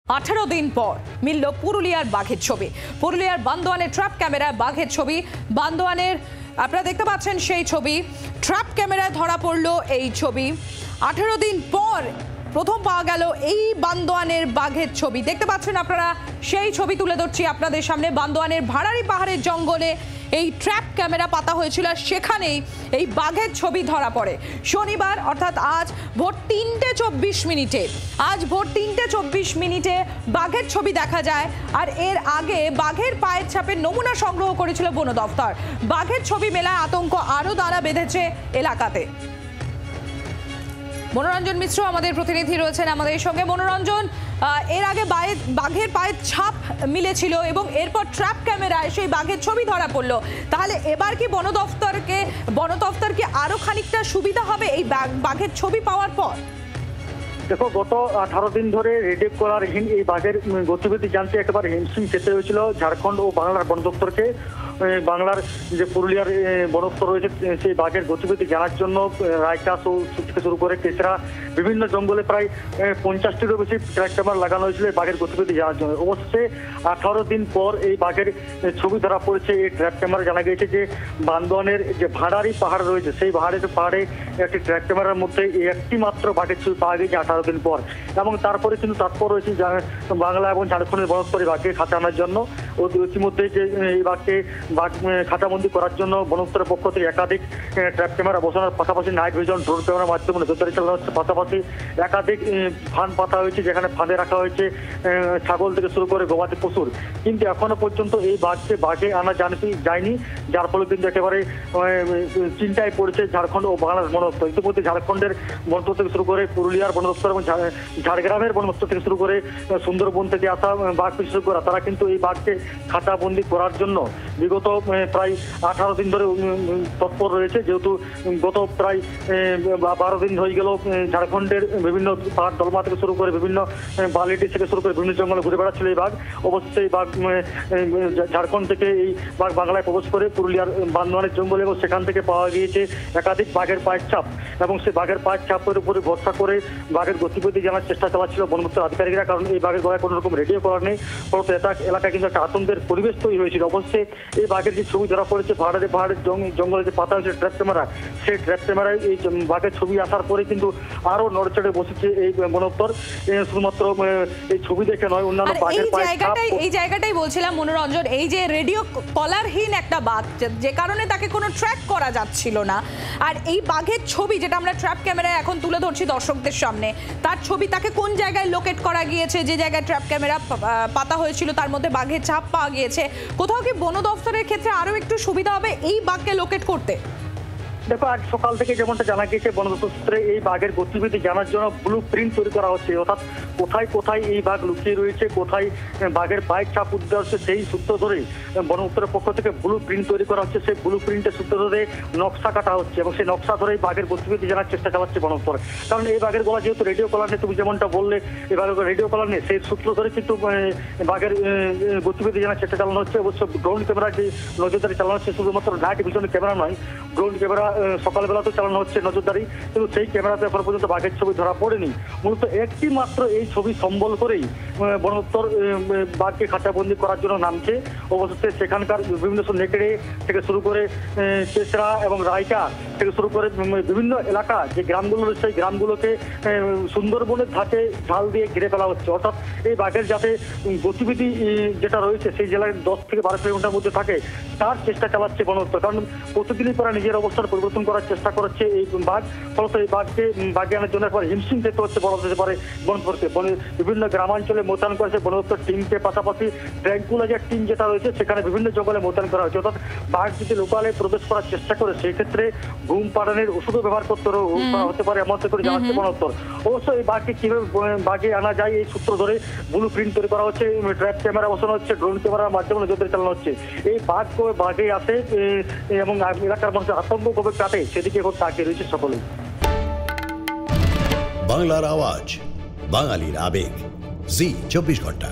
18 দিন পর মিলল পুরুলিয়ার বাঘের ছবি। পুরুলিয়ার বান্দোয়ানের ট্র্যাপ ক্যামেরায় বাঘের ছবি। বান্দোয়ানের আপনারা দেখতে পাচ্ছেন সেই ছবি, ট্র্যাপ ক্যামেরায় ধরা পড়ল এই ছবি। 18 দিন পর প্রথম পাওয়া গেল এই বান্দোয়ানের বাঘের ছবি। দেখতে পাচ্ছেন আপনারা সেই ছবি তুলে ধরছি আপনাদের সামনে। বান্দোয়ানের ভাড়ারি পাহাড়ের জঙ্গলে এই ট্র্যাপ ক্যামেরা পাতা হয়েছিল, সেখানেই এই বাঘের ছবি ধরা পড়ে। শনিবার অর্থাৎ আজ ভোর 3:24 মিনিটে বাঘের ছবি দেখা যায়। আর এর আগে বাঘের পায়ের ছাপের নমুনা সংগ্রহ করেছিল বন দফতর। বাঘের ছবি মেলায় আতঙ্ক আরও দানা বেঁধেছে এলাকাতে। মনোরঞ্জন মিশ্র আমাদের প্রতিনিধি রয়েছেন আমাদের সঙ্গে। মনোরঞ্জন, এর আগে বাঘের পায়ের ছাপ মিলেছিল এবং এরপর ট্র্যাপ ক্যামেরায় সেই বাঘের ছবি ধরা পড়লো, তাহলে এবার কি বন দফতর কি আরো খানিকটা সুবিধা হবে এই বাঘের ছবি পাওয়ার পর? দেখো, গত 18 দিন ধরে রেডিও কলারহীন এই বাঘের গতিবিধি জানতে একেবারে হিমশিম খেতে হয়েছিল ঝাড়খণ্ড ও বাংলার বন দপ্তরকে। বাংলার যে পুরুলিয়ার বন দপ্তর রয়েছে সেই বাঘের গতিবিধি জানার জন্য রায়কাস থেকে শুরু করে কেসরা বিভিন্ন জঙ্গলে প্রায় 50টিরও বেশি ট্র্যাক ক্যামেরা লাগানো হয়েছিল এই বাঘের গতিবিধি জানার জন্য। অবশ্যই 18 দিন পর এই বাঘের ছবি ধরা পড়েছে এই ট্র্যাক ক্যামেরা। জানা গিয়েছে যে বান্দোয়ানের যে ভাড়ারি পাহাড় রয়েছে সেই পাহাড়ে একটি ট্র্যাক ক্যামেরার মধ্যে একটি মাত্র বাঘের ছবি পাওয়া গেছে 18 দিন পর। এবং তারপরে কিন্তু তাৎপর রয়েছে বাংলা এবং ঝাড়খণ্ডের বন দপ্তর এই বাঘকে খাঁচা আনার জন্য। ইতিমধ্যে যে এই বাঘকে খাঁচাবন্দি করার জন্য বন দপ্তরের পক্ষ থেকে একাধিক ট্র্যাপ ক্যামেরা বসানোর পাশাপাশি নাইট ভিশন ড্রোন ক্যামেরার মাধ্যমে নজরদারি চালানো হচ্ছে। পাশাপাশি একাধিক ফাঁদ পাতা হয়েছে, যেখানে ফাঁদে রাখা হয়েছে ছাগল থেকে শুরু করে গবাদি পশুর। কিন্তু এখনো পর্যন্ত এই বাঘে আনা যায়নি, যার ফলে কিন্তু একেবারে চিন্তায় পড়েছে ঝাড়খণ্ড ও বাংলার বন দপ্তর। ইতিমধ্যে ঝাড়খণ্ডের বন দপ্তর থেকে শুরু করে পুরুলিয়ার বন দপ্তর এবং ঝাড়গ্রামের বন দপ্তর থেকে শুরু করে সুন্দরবন থেকে আসা বাঘ বিশেষজ্ঞরা তারা কিন্তু এই বাঘকে খাঁচাবন্দি করার জন্য বিগত প্রায় 18 দিন ধরে তৎপর রয়েছে। যেহেতু গত প্রায় 12 দিন হয়ে গেল ঝাড়খণ্ডের বিভিন্ন পাহাড় দলমা থেকে শুরু করে বিভিন্ন বালিটি থেকে শুরু করে বিভিন্ন জঙ্গলে ঘুরে বেড়াচ্ছিল এই বাঘ। অবশ্যই বাঘ ঝাড়খণ্ড থেকে এই বাঘ বাংলায় প্রবেশ করে পুরুলিয়ার বান্দোয়ানের জঙ্গলে এবং সেখান থেকে পাওয়া গিয়েছে একাধিক বাঘের পায়ের ছাপ। এবং সেই বাঘের পায়ের ছাপের উপরে ভরসা করে বাঘের গতিবিধি জানার চেষ্টা চালাচ্ছিল বন দপ্তরের আধিকারিকরা, কারণ এই বাঘের গলায় কোনো রকম রেডিও করার নেই। ফলত এলাকায় কিন্তু একটা আতঙ্কের পরিবেশ তৈরি হয়েছিল। অবশ্যই এই বাঘের যে ছবি ধরা পড়েছে পাহাড়ের জঙ্গলে যে পাতা হয়েছে ট্র্যাপ ক্যামেরা, সেই ট্র্যাপ ক্যামেরায় এই বাঘের ছবি আসার পরে কিন্তু আরো নড়চড়ে বসেছে এই বন দপ্তর। শুধুমাত্র এই ছবি দেখে নয়, অন্যান্য বাঘের এই জায়গাটাই বলছিলাম মনোরঞ্জন, এই যে রেডিও কলারহীন একটা বাঘ, যে কারণে তাকে কোনো ট্র্যাক করা যাচ্ছিল না। আর এই বাঘের ছবি যেটা আমরা ট্র্যাপ ক্যামেরায় এখন তুলে ধরছি দর্শকদের সামনে, তার ছবি তাকে কোন জায়গায় লোকেট করা গিয়েছে, যে জায়গায় ট্র্যাপ ক্যামেরা পাতা হয়েছিল তার মধ্যে বাঘের ছাপ পাওয়া গিয়েছে। কোথাও কি বন দফতরের ক্ষেত্রে আরো একটু সুবিধা হবে এই বাঘকে লোকেট করতে? দেখো, আজ সকাল থেকে যেমনটা জানা গিয়েছে বন দপ্তর সূত্রে এই বাঘের গতিবিধি জানার জন্য ব্লু প্রিন্ট তৈরি করা হচ্ছে। অর্থাৎ কোথায় কোথায় এই বাঘ লুকিয়ে রয়েছে, কোথায় বাঘের পায়ের ছাপ উঠতে হচ্ছে, সেই সূত্র ধরে বন দপ্তরের পক্ষ থেকে ব্লু প্রিন্ট তৈরি করা হচ্ছে। সেই ব্লু প্রিন্টের সূত্র ধরে নকশা কাটা হচ্ছে এবং সেই নকশা ধরেই বাঘের গতিবিধি জানার চেষ্টা চালাচ্ছে বন দপ্তর। কারণ এই বাঘের গলা যেহেতু রেডিও কলার নেই, তুমি যেমনটা বললে এই বাঘের রেডিও কলার নেই, সেই সূত্র ধরে কিন্তু বাঘের গতিবিধি জানার চেষ্টা চালানো হচ্ছে। অবশ্য ড্রোন ক্যামেরা যে নজরদারি চালানো হচ্ছে, শুধুমাত্র নাইট ভিশন ক্যামেরা নয়, ড্রোন ক্যামেরা সকালবেলা তো চালানো হচ্ছে নজরদারি, কিন্তু সেই ক্যামেরাতে এখন পর্যন্ত বাঘের ছবি ধরা পড়েনি। মূলত একটি মাত্র এই ছবি সম্বল করেই বন দপ্তর বাঘকে খাঁচাবন্দি করার জন্য নামছে। অবশ্যই সেখানকার বিভিন্ন নেকড়ে থেকে শুরু করে কেসরা এবং রায়কা থেকে শুরু করে বিভিন্ন এলাকা যে গ্রামগুলো রয়েছে সেই গ্রামগুলোকে সুন্দরবনের ধাঁচে ঢাল দিয়ে ঘিরে ফেলা হচ্ছে। অর্থাৎ এই বাঘের যাতে গতিবিধি যেটা রয়েছে সেই জেলায় 10 থেকে 12 কিলোমিটার মধ্যে থাকে তার চেষ্টা চালাচ্ছে বন দপ্তর। কারণ প্রতিদিনই তারা নিজের অবস্থান পরিবর্তন করার চেষ্টা করছে এই বাঘ। ফলত এই বাঘে আনার জন্য হিমশিম যেতে হচ্ছে বলা যেতে পারে বন দপ্তরকে। বিভিন্ন গ্রামাঞ্চলে মোতায়েন করেছে বন দপ্তর টিমকে, পাশাপাশি ট্র্যাঙ্কুলাইজার টিম যেটা রয়েছে সেখানে বিভিন্ন জঙ্গলে মোতায়েন করা হয়েছে। অর্থাৎ বাঘ যদি লোকালে প্রবেশ করার চেষ্টা করে সেই ক্ষেত্রে ঘুম পাড়ানোর ওষুধও ব্যবহার করতে হতে পারে এমন করে জানাচ্ছে বন দপ্তর। অবশ্য এই বাঘকে কিভাবে বাঘে আনা যায় এই সূত্র ধরে ব্লু প্রিন্ট তৈরি করা হচ্ছে, ট্র্যাপ ক্যামেরা বসানো হচ্ছে, ড্রোন ক্যামেরার মাধ্যমে নজরদারি চালানো হচ্ছে। এই বাঘে আসে এবং এলাকার মানুষের আতঙ্ক কবে কাটে সেদিকে এখন তাকিয়ে রয়েছে সকলেই। বাংলার আওয়াজ, বাঙালির আবেগ, জি 24 ঘন্টা।